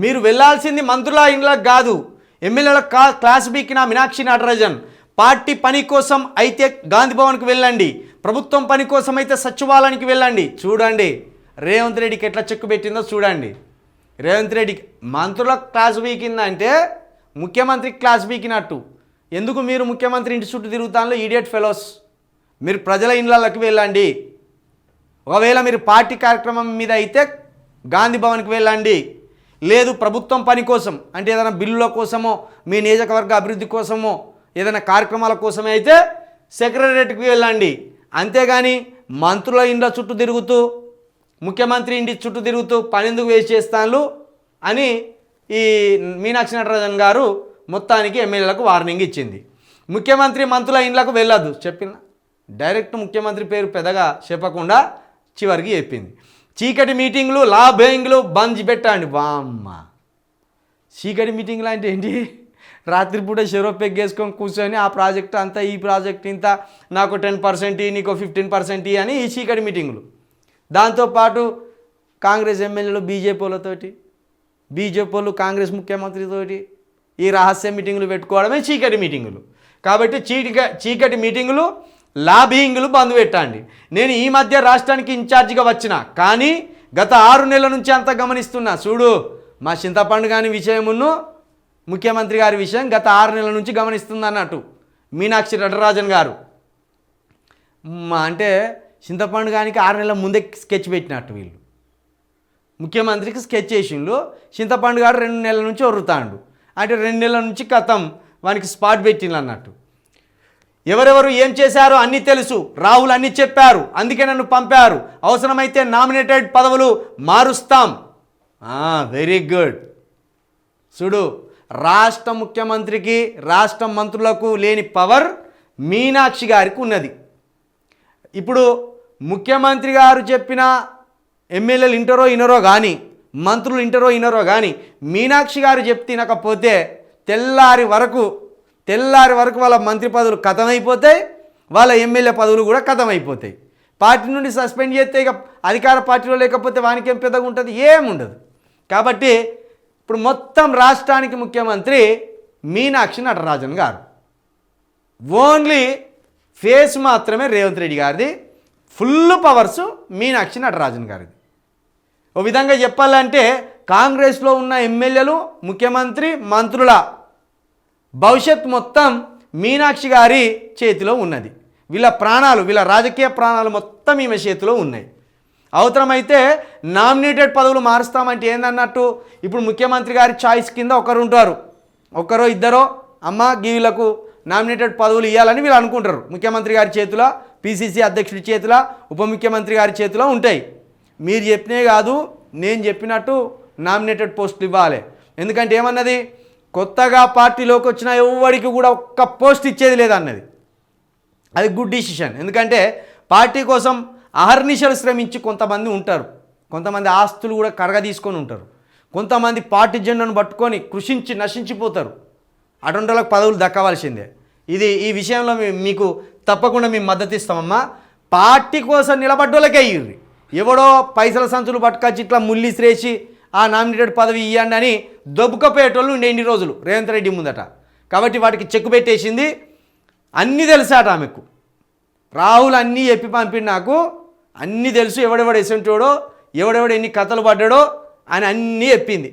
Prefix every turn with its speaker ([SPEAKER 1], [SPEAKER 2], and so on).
[SPEAKER 1] మీరు వెళ్ళాల్సింది మంత్రుల ఇండ్లకు కాదు, ఎమ్మెల్యేల క్లాస్ బీకిన మీనాక్షి నటరాజన్. పార్టీ పని కోసం అయితే గాంధీ భవన్కి వెళ్ళండి, ప్రభుత్వం పని కోసం అయితే సచివాలయానికి వెళ్ళండి. చూడండి రేవంత్ రెడ్డికి ఎట్లా చెక్కు పెట్టిందో చూడండి. రేవంత్ రెడ్డికి మంత్రుల క్లాస్ బీకిందంటే ముఖ్యమంత్రి క్లాస్ బీకినట్టు. ఎందుకు మీరు ముఖ్యమంత్రి ఇంటి చుట్టూ తిరుగుతాను ఈడియట్ ఫెలోస్? మీరు ప్రజల ఇండ్లకి వెళ్ళండి. ఒకవేళ మీరు పార్టీ కార్యక్రమం మీద అయితే గాంధీ భవన్కి వెళ్ళండి, లేదు ప్రభుత్వం పని కోసం అంటే ఏదైనా బిల్లుల కోసమో మీ నియోజకవర్గ అభివృద్ధి కోసమో ఏదైనా కార్యక్రమాల కోసమే అయితే సెక్రటరియట్కి వెళ్ళండి. అంతేగాని మంత్రుల ఇండ్ల చుట్టూ తిరుగుతూ ముఖ్యమంత్రి ఇంటి చుట్టూ తిరుగుతూ పని ఎందుకు వేస్ట్ చేస్తాను అని ఈ మీనాక్షి నటరాజన్ గారు మొత్తానికి ఎమ్మెల్యేలకు వార్నింగ్ ఇచ్చింది. ముఖ్యమంత్రి మంత్రుల ఇండ్లకు వెళ్ళొద్దు చెప్పిన, డైరెక్ట్ ముఖ్యమంత్రి పేరు పెద్దగా చెప్పకుండా చివరికి చెప్పింది. చీకటి మీటింగ్లు లాబింగ్లు బంద్ పెట్టండి. బామ్మ చీకటి మీటింగ్లు అంటే ఏంటి? రాత్రిపూట షెరో పెగ్గేసుకొని కూర్చొని ఆ ప్రాజెక్ట్ అంతా ఈ ప్రాజెక్ట్ ఇంత నాకు 10% నీకు 15% అని ఈ చీకటి మీటింగులు. దాంతోపాటు కాంగ్రెస్ ఎమ్మెల్యేలు బీజేపీ వాళ్ళు కాంగ్రెస్ ముఖ్యమంత్రితోటి ఈ రహస్య మీటింగులు పెట్టుకోవడమే చీకటి మీటింగులు. కాబట్టి చీకటి మీటింగులు లాబింగ్లు బంద్ పెట్టండి. నేను ఈ మధ్య రాష్ట్రానికి ఇన్ఛార్జిగా వచ్చిన, కానీ గత 6 నెలల నుంచి అంతా గమనిస్తున్నా. చూడు మా చింతపండు గారి విషయమును ముఖ్యమంత్రి గారి విషయం గత 6 నెలల నుంచి గమనిస్తుంది అన్నట్టు మీనాక్షి నటరాజన్ గారు. అంటే చింతపండు గారికి 6 నెలల ముందే స్కెచ్ పెట్టినట్టు వీళ్ళు ముఖ్యమంత్రికి స్కెచ్ చేసిండు. చింతపండు గారు 2 నెలల నుంచి ఒర్రుతాండు అంటే 2 నెలల నుంచి కథం వానికి స్పాట్ పెట్టిండు అన్నట్టు. ఎవరెవరు ఏం చేశారో అన్నీ తెలుసు, రాహుల్ అన్నీ చెప్పారు, అందుకే నన్ను పంపారు, అవసరమైతే నామినేటెడ్ పదవులు మారుస్తాం. Very good. చూడు రాష్ట్ర ముఖ్యమంత్రికి రాష్ట్ర మంత్రులకు లేని పవర్ మీనాక్షి గారికి ఉన్నది. ఇప్పుడు ముఖ్యమంత్రి గారు చెప్పిన ఎమ్మెల్యేలు ఇంటరో ఇనరో కానీ మంత్రులు ఇంటరో ఇనరో కానీ మీనాక్షి గారు చెప్తినకపోతే తెల్లారి వరకు వాళ్ళ మంత్రి పదవులు ఖతమైపోతాయి, వాళ్ళ ఎమ్మెల్యే పదవులు కూడా ఖతమైపోతాయి. పార్టీ నుండి సస్పెండ్ చేస్తే ఇక అధికార పార్టీలో లేకపోతే వానికి ఏం పెద్దగా ఉంటుంది, ఏముండదు. కాబట్టి ఇప్పుడు మొత్తం రాష్ట్రానికి ముఖ్యమంత్రి మీనాక్షి నటరాజన్ గారు. ఓన్లీ ఫేస్ మాత్రమే రేవంత్ రెడ్డి గారిది, ఫుల్ పవర్స్ మీనాక్షి నటరాజన్ గారిది. ఓ విధంగా చెప్పాలంటే కాంగ్రెస్లో ఉన్న ఎమ్మెల్యేలు ముఖ్యమంత్రి మంత్రుల భవిష్యత్ మొత్తం మీనాక్షి గారి చేతిలో ఉన్నది. వీళ్ళ రాజకీయ ప్రాణాలు మొత్తం ఈమె చేతిలో ఉన్నాయి. అవసరమైతే నామినేటెడ్ పదవులు మారుస్తామంటే ఏందన్నట్టు, ఇప్పుడు ముఖ్యమంత్రి గారి చాయిస్ కింద ఒకరు ఉంటారు, ఒకరో ఇద్దరో అమ్మ వీళ్ళకు నామినేటెడ్ పదవులు ఇవ్వాలని వీళ్ళు అనుకుంటారు. ముఖ్యమంత్రి గారి చేతిలో, పిసిసి అధ్యక్షుడి చేతిలో, ఉప ముఖ్యమంత్రి గారి చేతిలో ఉంటాయి. మీరు చెప్పినే కాదు నేను చెప్పినట్టు నామినేటెడ్ పోస్టులు ఇవ్వాలి. ఎందుకంటే ఏమన్నది, కొత్తగా పార్టీలోకి వచ్చిన ఎవరికి కూడా ఒక్క పోస్ట్ ఇచ్చేది లేదన్నది. అది గుడ్ డిసిషన్. ఎందుకంటే పార్టీ కోసం అహర్నిశలు శ్రమించి కొంతమంది ఉంటారు, కొంతమంది ఆస్తులు కూడా కరగ తీసుకొని ఉంటారు, కొంతమంది పార్టీ జెండాను పట్టుకొని కృషించి నశించిపోతారు. అటువంటి వాళ్ళకి పదవులు దక్కవలసిందే. ఈ విషయంలో మీకు తప్పకుండా మేము మద్దతు ఇస్తామమ్మా. పార్టీ కోసం నిలబడ్డోళ్ళకే ఇయ్యి, ఎవడో పైసల సంచులు పట్టుకొచ్చి ఇట్లా ముల్లిసిరేసి ఆ నామినేటెడ్ పదవి ఇవ్వండి అని దొబ్బుకపోయేటోళ్ళు ఉండే ఇన్ని రోజులు రేవంత్ రెడ్డి ముందట. కాబట్టి వాటికి చెక్కు పెట్టేసింది. అన్నీ తెలుసాట ఆమెకు, రాహుల్ అన్నీ చెప్పి పంపిండి, నాకు అన్నీ తెలుసు, ఎవడెవడు ఎసంటోడో ఎవడెవడు ఎన్ని కథలు పడ్డాడో అని అన్నీ చెప్పింది.